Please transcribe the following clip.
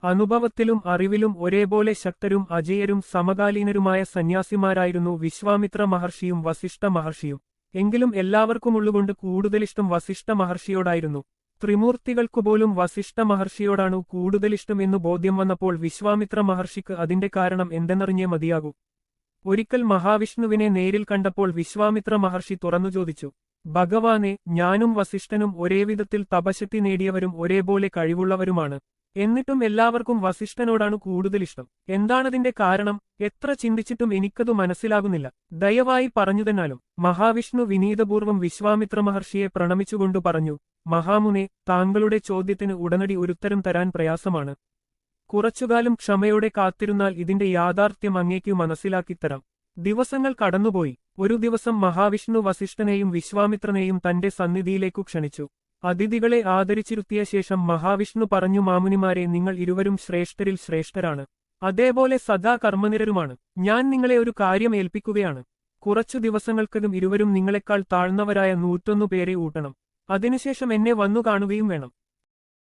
അനുഭവത്തിലും അറിവിലും ഒരേപോലെ ശക്തരും അജേയരും സമകാലീനരുമായ സന്യാസിമാരായിരുന്നു വിശ്വാമിത്ര മഹർഷിയും വസിഷ്ഠ മഹർഷിയും. എങ്കിലും എല്ലാവർക്കുമുള്ളുകൊണ്ട് കൂടുതലിഷ്ടം വസിഷ്ഠ മഹർഷിയോടായിരുന്നു. ത്രിമൂർത്തികൾക്കുപോലും വസിഷ്ഠ മഹർഷിയോടാണു കൂടുതലിഷ്ടം എന്നു ബോധ്യം വന്നപ്പോൾ വിശ്വാമിത്ര മഹർഷിക്ക് അതിന്റെ കാരണം എന്തെന്നറിഞ്ഞേ മതിയാകൂ. ഒരിക്കൽ മഹാവിഷ്ണുവിനെ നേരിൽ കണ്ടപ്പോൾ വിശ്വാമിത്ര മഹർഷി തുറന്നു ചോദിച്ചു: ഭഗവാനെ, ഞാനും വസിഷ്ഠനും ഒരേ വിധത്തിൽ തപശക്തി നേടിയവരും ഒരേപോലെ കഴിവുള്ളവരുമാണ്. എന്നിട്ടും എല്ലാവർക്കും വസിഷ്ഠനോടാണ് കൂടുതലിഷ്ടം. എന്താണതിന്റെ കാരണം? എത്ര ചിന്തിച്ചിട്ടും എനിക്കതു മനസ്സിലാകുന്നില്ല. ദയവായി പറഞ്ഞുതന്നാലും. മഹാവിഷ്ണു വിനീതപൂർവം വിശ്വാമിത്ര മഹർഷിയെ പ്രണമിച്ചുകൊണ്ടു പറഞ്ഞു: മഹാമുനെ, താങ്കളുടെ ചോദ്യത്തിന് ഉടനടി ഒരുത്തരം തരാൻ പ്രയാസമാണ്. കുറച്ചുകാലം ക്ഷമയോടെ കാത്തിരുന്നാൽ ഇതിന്റെ യാഥാർത്ഥ്യം അങ്ങേക്കു മനസ്സിലാക്കിത്തരാം. ദിവസങ്ങൾ കടന്നുപോയി. ഒരു ദിവസം മഹാവിഷ്ണു വസിഷ്ഠനെയും വിശ്വാമിത്രനെയും തന്റെ സന്നിധിയിലേക്കു ക്ഷണിച്ചു. അതിഥികളെ ആദരിച്ചിരുത്തിയ ശേഷം മഹാവിഷ്ണു പറഞ്ഞു: മാമുനിമാരെ, നിങ്ങൾ ഇരുവരും ശ്രേഷ്ഠരിൽ ശ്രേഷ്ഠരാണ്. അതേപോലെ സദാ കർമ്മനിരരുമാണ്. ഞാൻ നിങ്ങളെ ഒരു കാര്യം ഏൽപ്പിക്കുകയാണ്. കുറച്ചു ദിവസങ്ങൾക്കകം ഇരുവരും നിങ്ങളെക്കാൾ താഴ്ന്നവരായ 101 പേരെ ഊട്ടണം. അതിനുശേഷം എന്നെ വന്നു കാണുകയും വേണം.